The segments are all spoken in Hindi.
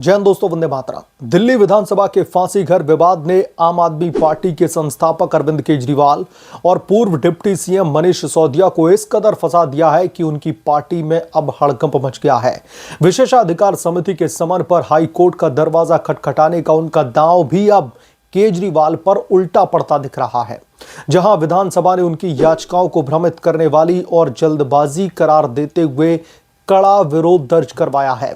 जय हिंद दोस्तों, वंदे मातरम। दिल्ली विधानसभा के फांसी घर विवाद ने आम आदमी पार्टी के संस्थापक अरविंद केजरीवाल और पूर्व डिप्टी सीएम मनीष सिसोदिया को इस कदर फंसा दिया है कि उनकी पार्टी में अब हड़कंप मच गया है। विशेषाधिकार समिति के समन पर हाई कोर्ट का दरवाजा खटखटाने का उनका दांव भी अब केजरीवाल पर उल्टा पड़ता दिख रहा है। जहां विधानसभा ने उनकी याचिकाओं को भ्रमित करने वाली और जल्दबाजी करार देते हुए कड़ा विरोध दर्ज करवाया है।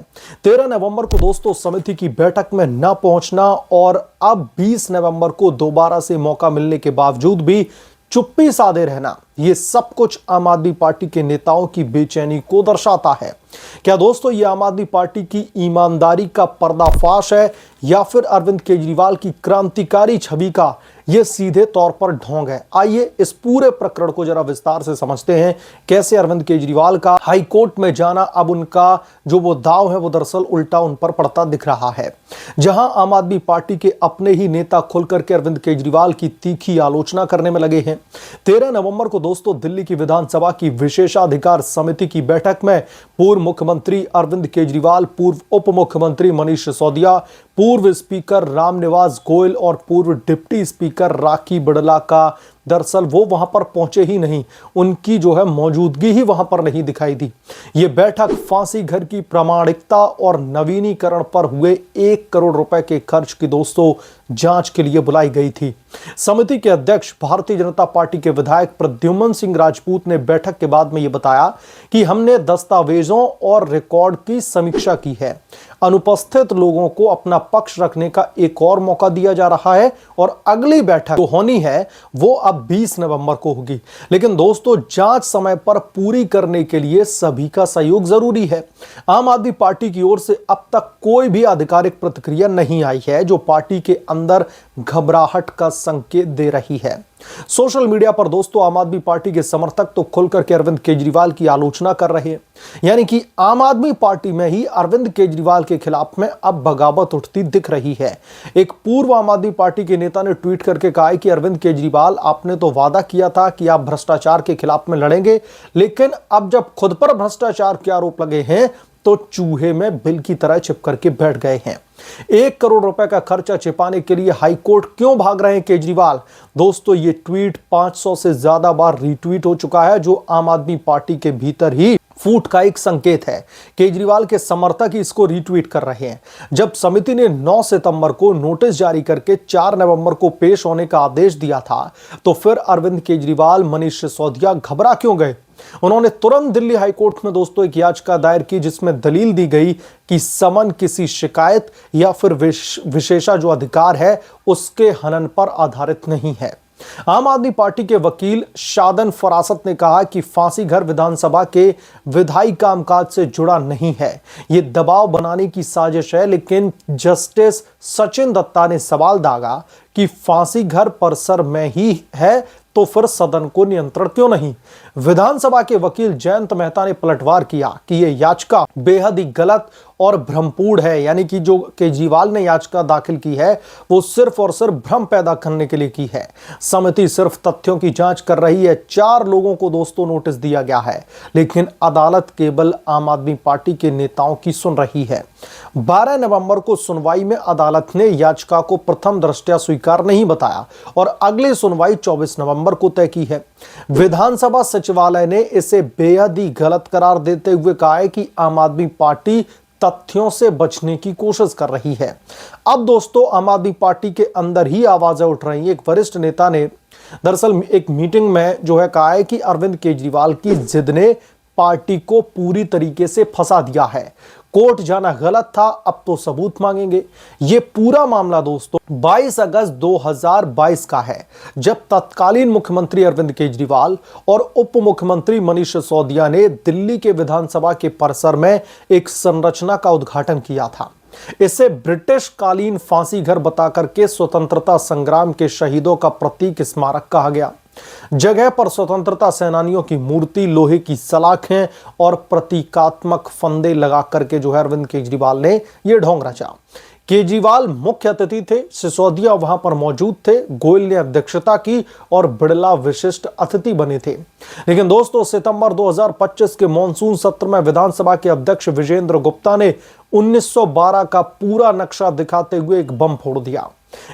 13 नवंबर को दोस्तों समिति की बैठक में न पहुंचना और अब 20 नवंबर को दोबारा से मौका मिलने के बावजूद भी चुप्पी साधे रहना, ये सब कुछ आम आदमी पार्टी के नेताओं की बेचैनी को दर्शाता है। क्या दोस्तों ये आम आदमी पार्टी की ईमानदारी का पर्दाफाश है या फिर अरविंद केजरीवाल की क्रांतिकारी छवि का यह सीधे तौर पर ढोंग है? आइए इस पूरे प्रकरण को जरा विस्तार से समझते हैं। कैसे अरविंद केजरीवाल का हाई कोर्ट में जाना अब उनका जो वो दांव है वो दरअसल उल्टा उन पर पड़ता दिख रहा है। जहां आम आदमी पार्टी के अपने ही नेता खुलकर के अरविंद केजरीवाल की तीखी आलोचना करने में लगे हैं। 13 नवंबर को दोस्तों दिल्ली की विधानसभा की विशेषाधिकार समिति की बैठक में पूर्व मुख्यमंत्री अरविंद केजरीवाल, पूर्व उप मुख्यमंत्री मनीष सिसोदिया, पूर्व स्पीकर रामनिवास गोयल और पूर्व डिप्टी स्पीकर राखी बिड़ला का दरअसल वो वहां पर पहुंचे ही नहीं, उनकी जो है मौजूदगी ही वहां पर नहीं दिखाई दी। ये बैठक फांसी घर की प्रामाणिकता और नवीनीकरण पर हुए 1 करोड़ रुपए के खर्च की दोस्तों जांच के लिए बुलाई गई थी। समिति के अध्यक्ष भारतीय जनता पार्टी के विधायक प्रद्युम्न सिंह राजपूत ने बैठक के बाद में यह बताया कि हमने दस्तावेजों और रिकॉर्ड की समीक्षा की है। अनुपस्थित लोगों को अपना पक्ष रखने का एक और मौका दिया जा रहा है और अगली बैठक जो होनी है वो अब 20 नवंबर को होगी। लेकिन दोस्तों जांच समय पर पूरी करने के लिए सभी का सहयोग जरूरी है। आम आदमी पार्टी की ओर से अब तक कोई भी आधिकारिक प्रतिक्रिया नहीं आई है जो पार्टी के अंदर घबराहट का संकेत दे रही है। सोशल मीडिया पर दोस्तों आम आदमी पार्टी के समर्थक तो खुलकर के अरविंद केजरीवाल की आलोचना कर रहे हैं, यानी कि आम आदमी पार्टी में ही अरविंद केजरीवाल के खिलाफ में अब बगावत उठती दिख रही है। एक पूर्व आम आदमी पार्टी के नेता ने ट्वीट करके कहा है कि अरविंद केजरीवाल, आपने तो वादा किया था कि आप भ्रष्टाचार के खिलाफ में लड़ेंगे, लेकिन अब जब खुद पर भ्रष्टाचार के आरोप लगे हैं तो चूहे में बिल की तरह चिपक करके बैठ गए हैं। 1 करोड़ रुपए का खर्चा छिपाने के लिए हाई कोर्ट क्यों भाग रहे हैं केजरीवाल? दोस्तों ये ट्वीट 500 से ज्यादा बार रीट्वीट हो चुका है, जो आम आदमी पार्टी के भीतर ही फूट का एक संकेत है। केजरीवाल के समर्थक ही इसको रीट्वीट कर रहे हैं। जब समिति ने 9 सितंबर को नोटिस जारी करके 4 नवंबर को पेश होने का आदेश दिया था, तो फिर अरविंद केजरीवाल, मनीष सिसोदिया घबरा क्यों गए? उन्होंने तुरंत दिल्ली हाईकोर्ट में दोस्तों एक याचिका दायर की जिसमें दलील दी गई कि समन किसी शिकायत या फिर विशेषा जो अधिकार है उसके हनन पर आधारित नहीं है। आम आदमी पार्टी के वकील शादन फरासत ने कहा कि फांसी घर विधानसभा के विधायी कामकाज से जुड़ा नहीं है, यह दबाव बनाने की साजिश है। लेकिन जस्टिस सचिन दत्ता ने सवाल दागा कि फांसी घर परिसर में ही है तो फिर सदन को नियंत्रण क्यों नहीं? विधानसभा के वकील जयंत मेहता ने पलटवार किया कि यह याचिका बेहद ही गलत और भ्रमपूर्ण है, यानी कि जो केजरीवाल ने याचिका दाखिल की है वो सिर्फ और सिर्फ भ्रम पैदा करने के लिए की है। समिति सिर्फ तथ्यों की जांच कर रही है। 4 लोगों को दोस्तों नोटिस दिया गया है, लेकिन अदालत केवल आम आदमी पार्टी के नेताओं की सुन रही है। 12 नवंबर को सुनवाई में अदालत ने याचिका को प्रथम दृष्टया स्वीकार नहीं बताया और अगली सुनवाई 24 नवंबर को तय की है। विधानसभा सचिवालय ने इसे बेहद ही गलत करार देते हुए कहा है कि आम आदमी पार्टी तथ्यों से बचने की कोशिश कर रही है। अब दोस्तों आम आदमी पार्टी के अंदर ही आवाजें उठ रही हैं। एक वरिष्ठ नेता ने दरअसल एक मीटिंग में जो है कहा है कि अरविंद केजरीवाल की जिद ने पार्टी को पूरी तरीके से फंसा दिया है। कोर्ट जाना गलत था, अब तो सबूत मांगेंगे। यह पूरा मामला दोस्तों 22 अगस्त 2022 का है, जब तत्कालीन मुख्यमंत्री अरविंद केजरीवाल और उप मुख्यमंत्री मनीष सिसोदिया ने दिल्ली के विधानसभा के परिसर में एक संरचना का उद्घाटन किया था। इसे ब्रिटिश कालीन फांसी घर बताकर के स्वतंत्रता संग्राम के शहीदों का प्रतीक स्मारक कहा गया। जगह पर स्वतंत्रता सेनानियों की मूर्ति, लोहे की सलाखें और प्रतीकात्मक फंदे लगा करके जो है अरविंद केजरीवाल ने यह ढोंग रचा। केजरीवाल मुख्य अतिथि थे, सिसोदिया वहां पर मौजूद थे, गोयल ने अध्यक्षता की और बिड़ला विशिष्ट अतिथि बने थे। लेकिन दोस्तों सितंबर 2025 के मॉनसून सत्र में विधानसभा के अध्यक्ष विजेंद्र गुप्ता ने 1912 का पूरा नक्शा दिखाते हुए एक बम फोड़ दिया।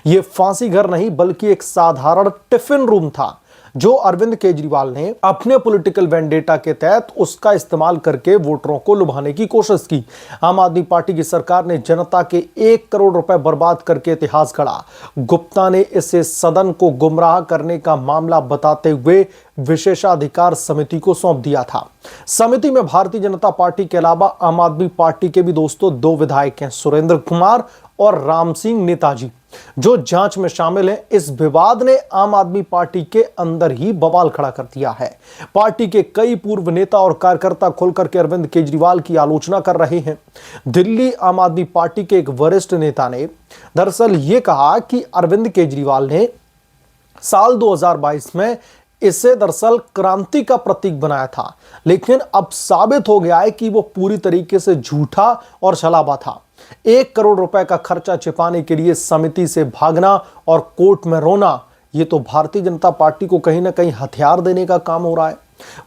यह फांसी घर नहीं बल्कि एक साधारण टिफिन रूम था जो अरविंद केजरीवाल ने अपने पॉलिटिकल वेंडेटा के तहत उसका इस्तेमाल करके वोटरों को लुभाने की कोशिश की। आम आदमी पार्टी की सरकार ने जनता के 1 करोड़ रुपए बर्बाद करके इतिहास गढ़ा। गुप्ता ने इसे सदन को गुमराह करने का मामला बताते हुए विशेषाधिकार समिति को सौंप दिया था। समिति में भारतीय जनता पार्टी के अलावा आम आदमी पार्टी के भी दोस्तों 2 विधायक हैं, सुरेंद्र कुमार और राम सिंह नेताजी, जो जांच में शामिल हैं। इस विवाद ने आम आदमी पार्टी के अंदर ही बवाल खड़ा कर दिया है। पार्टी के कई पूर्व नेता और कार्यकर्ता खुलकर के अरविंद केजरीवाल की आलोचना कर रहे हैं। दिल्ली आम आदमी पार्टी के एक वरिष्ठ नेता ने दरअसल यह कहा कि अरविंद केजरीवाल ने साल 2022 में इसे दरअसल क्रांति का प्रतीक बनाया था, लेकिन अब साबित हो गया है कि वो पूरी तरीके से झूठा और छलावा था। 1 करोड़ रुपए का खर्चा छिपाने के लिए समिति से भागना और कोर्ट में रोना, ये तो भारतीय जनता पार्टी को कहीं ना कहीं हथियार देने का काम हो रहा है।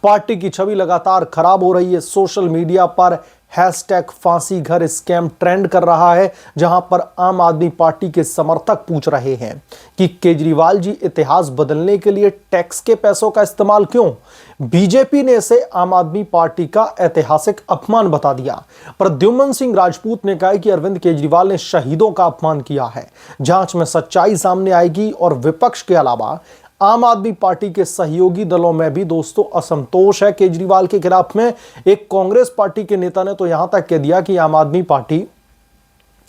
पार्टी की छवि लगातार खराब हो रही है। सोशल मीडिया पर हैशटैग फांसी घर स्कैम ट्रेंड कर रहा है, जहां पर आम आदमी पार्टी के समर्थक पूछ रहे हैं कि केजरीवाल जी इतिहास बदलने के लिए टैक्स के पैसों का इस्तेमाल क्यों। बीजेपी ने इसे आम आदमी पार्टी का ऐतिहासिक अपमान बता दिया। प्रद्युम्न सिंह राजपूत ने कहा कि अरविंद केजरीवाल ने शहीदों का अपमान किया है। जांच में सच्चाई सामने आएगी और विपक्ष के अलावा आम आदमी पार्टी के सहयोगी दलों में भी दोस्तों असंतोष है केजरीवाल के खिलाफ में। एक कांग्रेस पार्टी के नेता ने तो यहां तक कह दिया कि आम आदमी पार्टी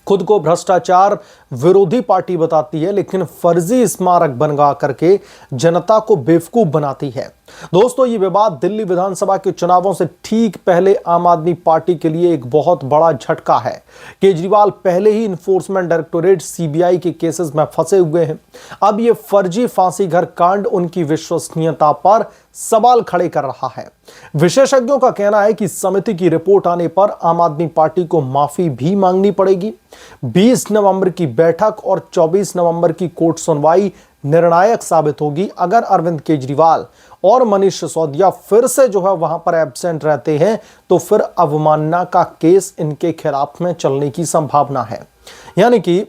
खुद को भ्रष्टाचार विरोधी पार्टी बताती है, लेकिन फर्जी स्मारक बनवा करके जनता को बेवकूफ बनाती है। दोस्तों, ये विवाद दिल्ली विधानसभा के चुनावों से ठीक पहले आम आदमी पार्टी के लिए एक बहुत बड़ा झटका है। केजरीवाल पहले ही इन्फोर्समेंट डायरेक्टोरेट सीबीआई के केसेस में फंसे हुए हैं। अब ये फर्जी फांसी घर कांड उनकी विश्वसनीयता पर सवाल खड़े कर रहा है। विशेषज्ञों का कहना है कि समिति की रिपोर्ट आने पर आम आदमी पार्टी को माफी भी मांगनी पड़ेगी। 20 नवंबर की बैठक और 24 नवंबर की कोर्ट सुनवाई निर्णायक साबित होगी। अगर अरविंद केजरीवाल और मनीष सिसोदिया फिर से जो है वहां पर एब्सेंट रहते हैं तो फिर अवमानना का केस इनके खिलाफ में चलने की संभावना है। यानी कि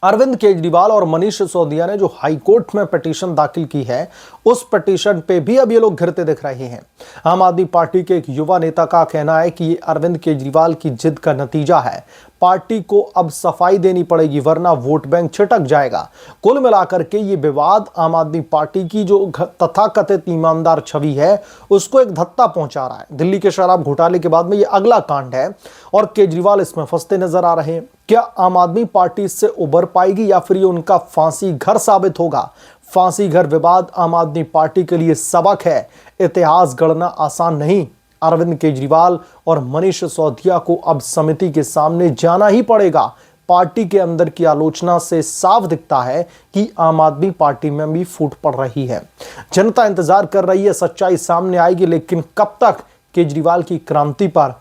अरविंद केजरीवाल और मनीष सिसोदिया ने जो हाईकोर्ट में पिटीशन दाखिल की है, उस पिटीशन पे भी अब ये लोग घिरते दिख रहे हैं। आम आदमी पार्टी के एक युवा नेता का कहना है कि ये अरविंद केजरीवाल की जिद का नतीजा है। पार्टी को अब सफाई देनी पड़ेगी वरना वोट बैंक छिटक जाएगा। कुल मिलाकर के ये विवाद आम आदमी पार्टी की जो तथाकथित ईमानदार छवि है उसको एक धक्का पहुंचा रहा है। दिल्ली के शराब घोटाले के बाद में ये अगला कांड है और केजरीवाल इसमें फंसते नजर आ रहे हैं। क्या आम आदमी पार्टी इससे उबर पाएगी या फिर ये उनका फांसी घर साबित होगा? फांसी घर विवाद आम आदमी पार्टी के लिए सबक है। इतिहास गढ़ना आसान नहीं। अरविंद केजरीवाल और मनीष सिसोदिया को अब समिति के सामने जाना ही पड़ेगा। पार्टी के अंदर की आलोचना से साफ दिखता है कि आम आदमी पार्टी में भी फूट पड़ रही है। जनता इंतजार कर रही है, सच्चाई सामने आएगी, लेकिन कब तक केजरीवाल की क्रांति पर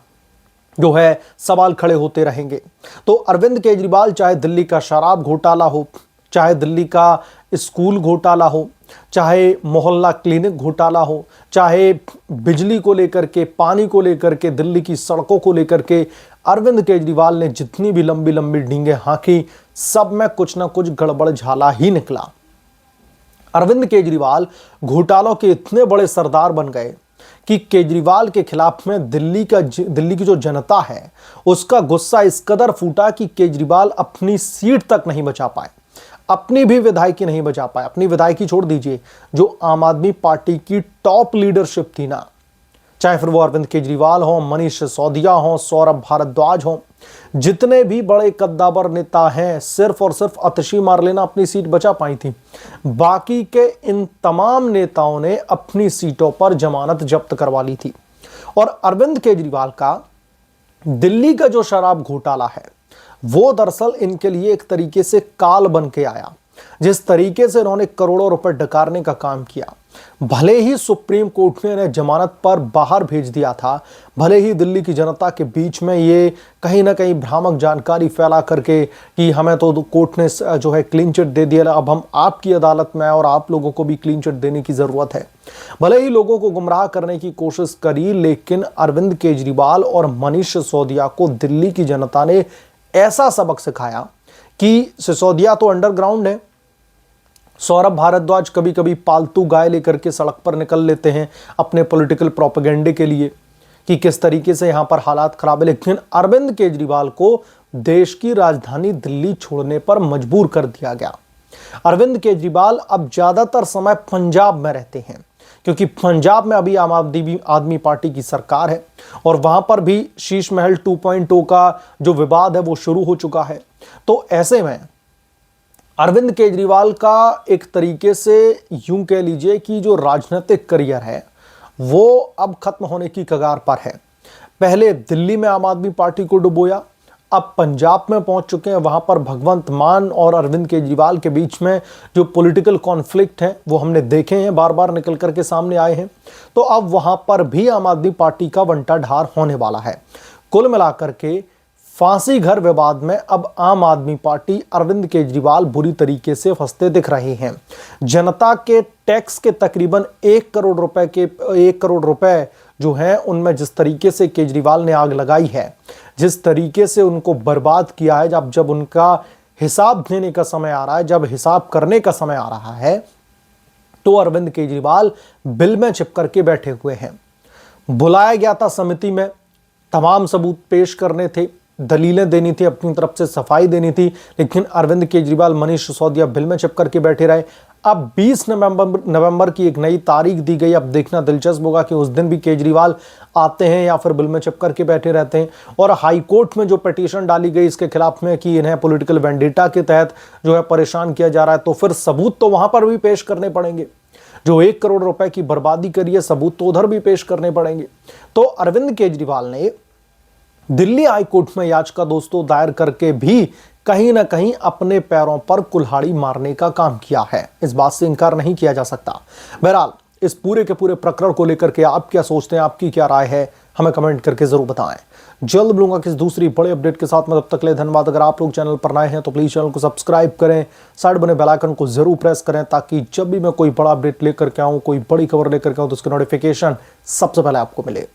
जो है सवाल खड़े होते रहेंगे। तो अरविंद केजरीवाल चाहे दिल्ली का शराब घोटाला हो, चाहे दिल्ली का स्कूल घोटाला हो, चाहे मोहल्ला क्लिनिक घोटाला हो, चाहे बिजली को लेकर के, पानी को लेकर के, दिल्ली की सड़कों को लेकर के, अरविंद केजरीवाल ने जितनी भी लंबी लंबी डींगे हाँकी, सब में कुछ ना कुछ गड़बड़ झाला ही निकला। अरविंद केजरीवाल घोटालों के इतने बड़े सरदार बन गए कि केजरीवाल के खिलाफ में दिल्ली की जो जनता है उसका गुस्सा इस कदर फूटा कि केजरीवाल अपनी सीट तक नहीं बचा पाए, अपनी भी विधायकी नहीं बचा पाए। अपनी विधायकी छोड़ दीजिए, जो आम आदमी पार्टी की टॉप लीडरशिप थी ना, चाहे फिर वो अरविंद केजरीवाल हो, मनीष सिसोदिया हो, सौरभ भारद्वाज हो, जितने भी बड़े कद्दावर नेता हैं, सिर्फ और सिर्फ आतिशी मार लेना अपनी सीट बचा पाई थी। बाकी के इन तमाम नेताओं ने अपनी सीटों पर जमानत जब्त करवा ली थी। और अरविंद केजरीवाल का दिल्ली का जो शराब घोटाला है वो दरअसल इनके लिए एक तरीके से काल बन के आया। जिस तरीके से इन्होंने करोड़ों रुपए डकारने का काम किया, भले ही सुप्रीम कोर्ट ने इन्हें जमानत पर बाहर भेज दिया था, भले ही दिल्ली की जनता के बीच में ये कहीं ना कहीं भ्रामक जानकारी फैला करके कि हमें तो कोर्ट ने जो है क्लीन चिट दे दिया, अब हम आपकी अदालत में और आप लोगों को भी क्लीन चिट देने की जरूरत है, भले ही लोगों को गुमराह करने की कोशिश करी, लेकिन अरविंद केजरीवाल और मनीष सिसोदिया को दिल्ली की जनता ने ऐसा सबक सिखाया कि सिसोदिया तो अंडरग्राउंड है, सौरभ भारद्वाज कभी कभी पालतू गाय लेकर के सड़क पर निकल लेते हैं अपने पॉलिटिकल प्रोपेगेंडे के लिए कि किस तरीके से यहां पर हालात खराब है, लेकिन अरविंद केजरीवाल को देश की राजधानी दिल्ली छोड़ने पर मजबूर कर दिया गया। अरविंद केजरीवाल अब ज्यादातर समय पंजाब में रहते हैं क्योंकि पंजाब में अभी आम आदमी पार्टी की सरकार है और वहां पर भी शीश महल 2.0 का जो विवाद है वो शुरू हो चुका है। तो ऐसे में अरविंद केजरीवाल का एक तरीके से यूं कह लीजिए कि जो राजनीतिक करियर है वो अब खत्म होने की कगार पर है। पहले दिल्ली में आम आदमी पार्टी को डुबोया, अब पंजाब में पहुंच चुके हैं, वहां पर भगवंत मान और अरविंद केजरीवाल के बीच में जो पॉलिटिकल कॉन्फ्लिक्ट हैं वो हमने देखे हैं, बार बार निकल करके सामने आए हैं। तो अब वहां पर भी आम आदमी पार्टी का बंटा ढार होने वाला है। कुल मिलाकर के फांसी घर विवाद में अब आम आदमी पार्टी अरविंद केजरीवाल बुरी तरीके से फंसते दिख रहे हैं। जनता के टैक्स के तकरीबन 1 करोड़ रुपए जो हैं उनमें जिस तरीके से केजरीवाल ने आग लगाई है, जिस तरीके से उनको बर्बाद किया है, जब उनका हिसाब देने का समय आ रहा है, जब हिसाब करने का समय आ रहा है, तो अरविंद केजरीवाल बिल में चिपक करके बैठे हुए हैं। बुलाया गया था समिति में, तमाम सबूत पेश करने थे, दलीलें देनी थी, अपनी तरफ से सफाई देनी थी, लेकिन अरविंद केजरीवाल मनीष सिसोदिया बिल में चिपक करके बैठे रहे। अब 20 नवंबर की एक नई तारीख दी गई। अब देखना दिलचस्प होगा कि उस दिन भी केजरीवाल आते हैं या फिर बिल में चिपक करके बैठे रहते हैं। और हाई कोर्ट में जो पिटीशन डाली गई इसके खिलाफ में कि इन्हें पॉलिटिकल वेंडेटा के तहत जो है परेशान किया जा रहा है, तो फिर सबूत तो वहां पर भी पेश करने पड़ेंगे। जो 1 करोड़ रुपए की बर्बादी करी है, सबूत तो उधर भी पेश करने पड़ेंगे। तो अरविंद केजरीवाल ने दिल्ली हाई कोर्ट में याचिका दोस्तों दायर करके भी कहीं ना कहीं अपने पैरों पर कुल्हाड़ी मारने का काम किया है, इस बात से इनकार नहीं किया जा सकता। बहरहाल इस पूरे के पूरे प्रकरण को लेकर के आप क्या सोचते हैं, आपकी क्या राय है, हमें कमेंट करके जरूर बताएं। जल्द मिलूंगा किसी दूसरी बड़े अपडेट के साथ में, तब तक ले धन्यवाद। अगर आप लोग चैनल पर नए हैं तो प्लीज चैनल को सब्सक्राइब करें, साइड बने बेल आइकन को जरूर प्रेस करें ताकि जब भी मैं कोई बड़ा अपडेट लेकर के आऊं, कोई बड़ी खबर लेकर के आऊं तो उसकी नोटिफिकेशन सबसे पहले आपको मिले।